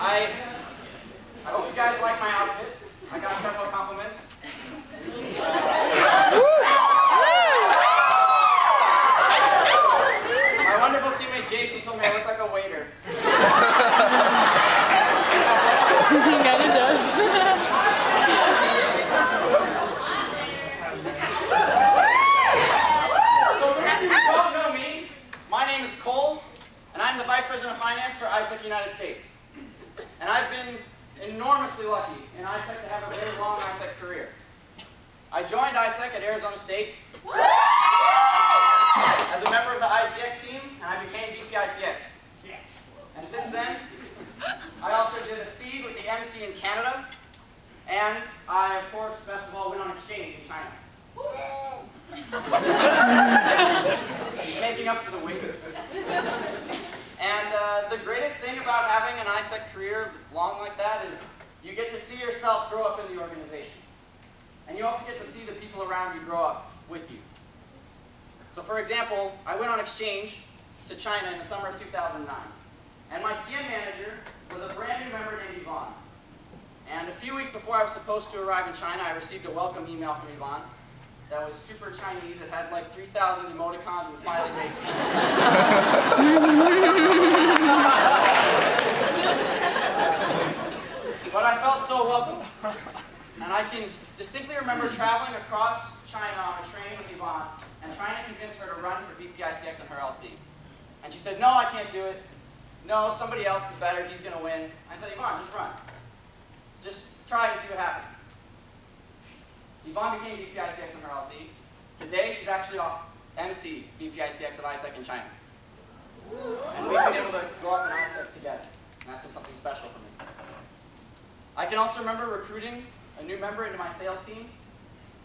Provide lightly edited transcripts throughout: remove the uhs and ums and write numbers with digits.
I hope you guys like my outfit. I got several compliments. My wonderful teammate JC told me I look like a waiter. He kind of does. So for those who don't know me, my name is Cole, and I'm the Vice President of Finance for ISEC United States. And I've been enormously lucky in ISEC to have a very long ISEC career. I joined ISEC at Arizona State as a member of the ICX team, and I became VP ICX. And since then, I also did a seed with the MC in Canada, and I, of course, best of all, went on exchange in China. Making up for the wait. And the greatest thing about having an ISEC career that's long like that is you get to see yourself grow up in the organization. And you also get to see the people around you grow up with you. So for example, I went on exchange to China in the summer of 2009. And my TM manager was a brand new member named Yvonne. And a few weeks before I was supposed to arrive in China, I received a welcome email from Yvonne that was super Chinese. It had like 3,000 emoticons and smiley faces. But I felt so welcome. And I can distinctly remember traveling across China on a train with Yvonne and trying to convince her to run for VPICX in her LC. And she said, no, I can't do it. No, somebody else is better. He's going to win. I said, Yvonne, just run. Just try and see what happens. Yvonne became VPICX in her LC. Today, she's actually MC VPICX at ISEC in China. And we've been able to grow up in ISEC together. And that's been something special for me. I can also remember recruiting a new member into my sales team,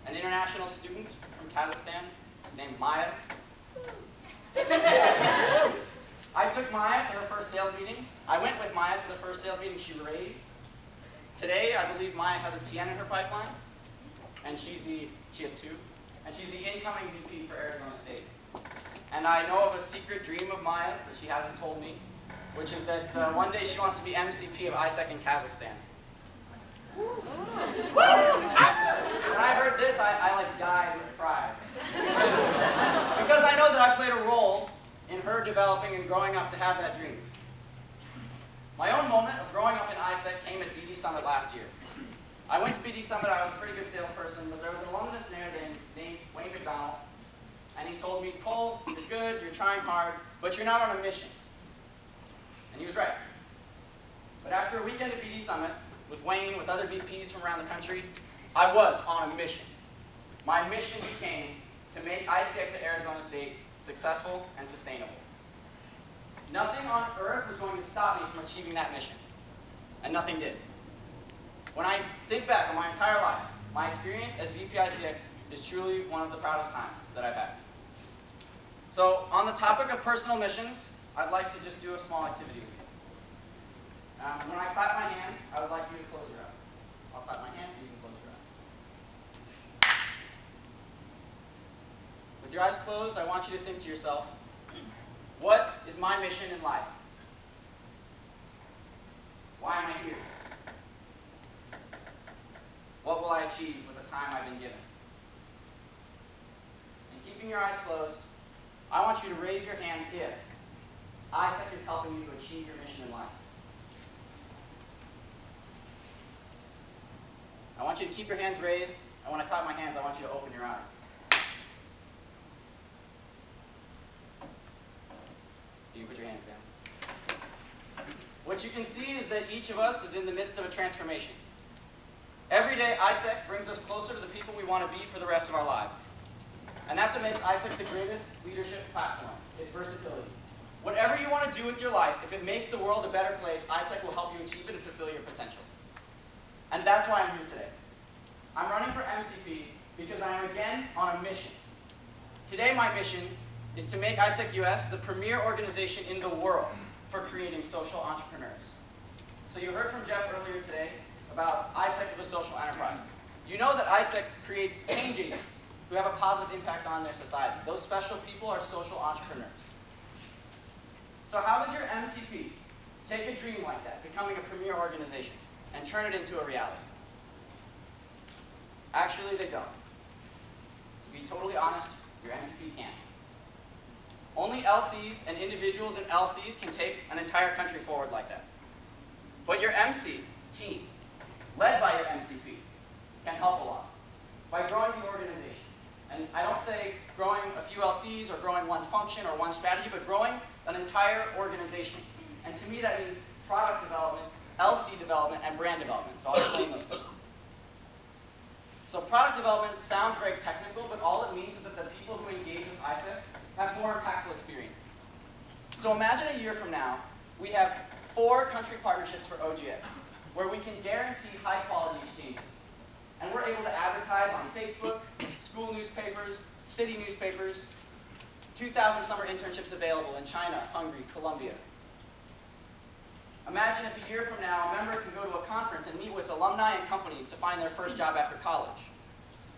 an international student from Kazakhstan named Maya. I took Maya to her first sales meeting. I went with Maya to the first sales meeting she raised. Today, I believe Maya has a TN in her pipeline, and she has two, and she's the incoming VP for Arizona State. And I know of a secret dream of Maya's that she hasn't told me, which is that one day she wants to be MCP of ISEC in Kazakhstan. When I heard this, I like died with pride. Because I know that I played a role in her developing and growing up to have that dream. My own moment of growing up in ISEC came at BD Summit last year. I went to BD Summit, I was a pretty good salesperson, but there was an alumnus there named Wayne McDonald, and he told me, Cole, you're good, you're trying hard, but you're not on a mission. And he was right. But after a weekend at BD Summit, with Wayne, with other VPs from around the country, I was on a mission. My mission became to make ICX at Arizona State successful and sustainable. Nothing on earth was going to stop me from achieving that mission, and nothing did. When I think back on my entire life, my experience as VPICX is truly one of the proudest times that I've had. So on the topic of personal missions, I'd like to just do a small activity with you. When I clap my hands, I would like you to close your eyes. I'll clap my hands and you can close your eyes. With your eyes closed, I want you to think to yourself, what is my mission in life? Why am I here? What will I achieve with the time I've been given? And keeping your eyes closed, I want you to raise your hand if ISEC is helping you to achieve your mission in life. I want you to keep your hands raised. And when I clap my hands, I want you to open your eyes. You can put your hands down. What you can see is that each of us is in the midst of a transformation. Every day, ISEC brings us closer to the people we want to be for the rest of our lives. And that's what makes ISEC the greatest leadership platform, its versatility. Whatever you want to do with your life, if it makes the world a better place, ISEC will help you achieve it and fulfill your potential. And that's why I'm here today. I'm running for MCP because I am again on a mission. Today, my mission is to make ISEC US the premier organization in the world for creating social entrepreneurs. So you heard from Jeff earlier today about ISEC as a social enterprise. You know that ISEC creates change agents who have a positive impact on their society. Those special people are social entrepreneurs. So how does your MCP take a dream like that, becoming a premier organization, and turn it into a reality? Actually, they don't. To be totally honest, your MCP can't. Only LCs and individuals in LCs can take an entire country forward like that. But your MC team, led by your MCP, can help a lot by growing the organization. And I don't say growing a few LCs or growing one function or one strategy, but growing an entire organization. And to me, that means product development, LC development, and brand development. So I'll explain those things. So product development sounds very technical, but all it means is that the people who engage with ISEC have more impactful experiences. So imagine a year from now, we have 4 country partnerships for OGX, where we can guarantee high quality exchanges. And we're able to advertise on Facebook, school newspapers, city newspapers, 2,000 summer internships available in China, Hungary, Colombia. Imagine if a year from now, a member can go to a conference and meet with alumni and companies to find their first job after college.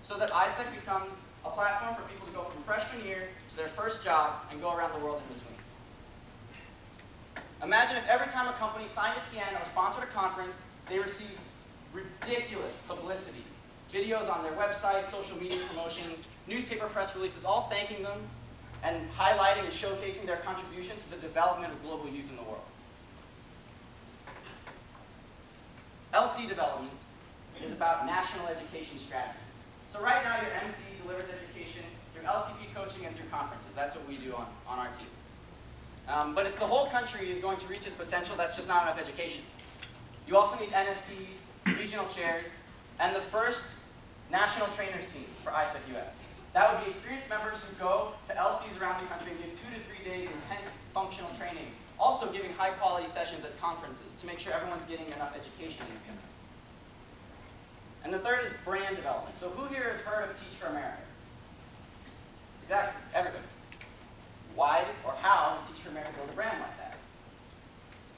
So that ISEC becomes a platform for people to go from freshman year to their first job and go around the world in between. Imagine if every time a company signed a TN or sponsored a conference, they received ridiculous publicity. Videos on their website, social media promotion, newspaper press releases, all thanking them and highlighting and showcasing their contribution to the development of global youth in the world. LC development is about national education strategy. So right now your MC delivers education through LCP coaching and through conferences. That's what we do on our team. But if the whole country is going to reach its potential, that's just not enough education. You also need NSTs, regional chairs, and the first national trainers team for ISEC US. That would be experienced members who go to LCs around the country and give 2 to 3 days of intense functional training, also giving high quality sessions at conferences to make sure everyone's getting enough education in this country. And the third is brand development. So who here has heard of Teach for America? Exactly, everybody. Why or how did Teach for America build a brand like that?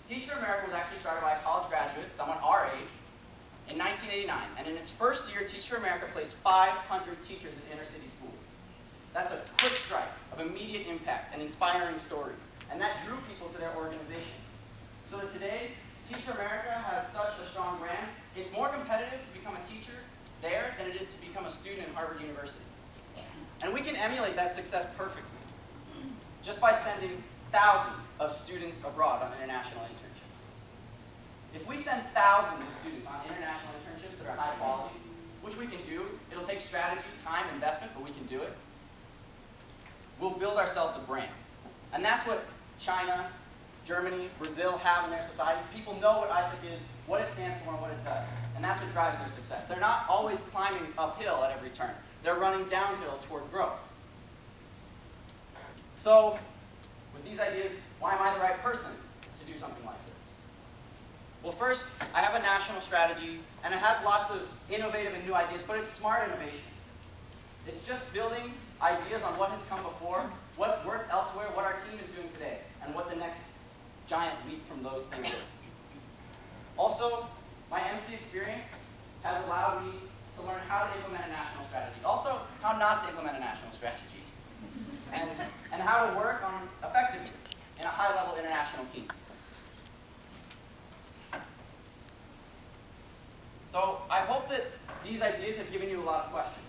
Teach for America was actually started by a college graduate, someone our age, in 1989. And in its first year, Teach for America placed 500 teachers in inner city schools. That's a quick strike of immediate impact and inspiring stories. And that drew people to their organization. So that today, Teach for America has such a strong brand, it's more competitive to become a teacher there than it is to become a student at Harvard University. And we can emulate that success perfectly just by sending thousands of students abroad on international internships. If we send thousands of students on international internships that are high quality, which we can do, it'll take strategy, time, investment, but we can do it, we'll build ourselves a brand. And that's what China, Germany, Brazil have in their societies. People know what ISEC is, what it stands for, and what it does. And that's what drives their success. They're not always climbing uphill at every turn. They're running downhill toward growth. So, with these ideas, why am I the right person to do something like this? Well, first, I have a national strategy, and it has lots of innovative and new ideas, but it's smart innovation. It's just building ideas on what has come before, what's worked elsewhere, what our team is doing today, and what the next giant leap from those things is. Also, my MC experience has allowed me to learn how to implement a national strategy. Also, how not to implement a national strategy. And how to work on effectively in a high-level international team. So I hope that these ideas have given you a lot of questions.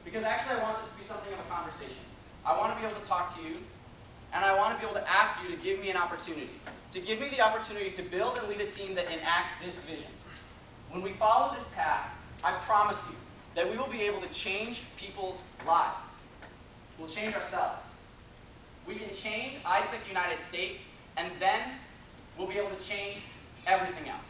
Because actually I want this to be something of a conversation. I want to be able to talk to you, and I want to be able to ask you to give me an opportunity. To give me the opportunity to build and lead a team that enacts this vision. When we follow this path, I promise you that we will be able to change people's lives. We'll change ourselves. We can change ISEC United States, and then we'll be able to change everything else.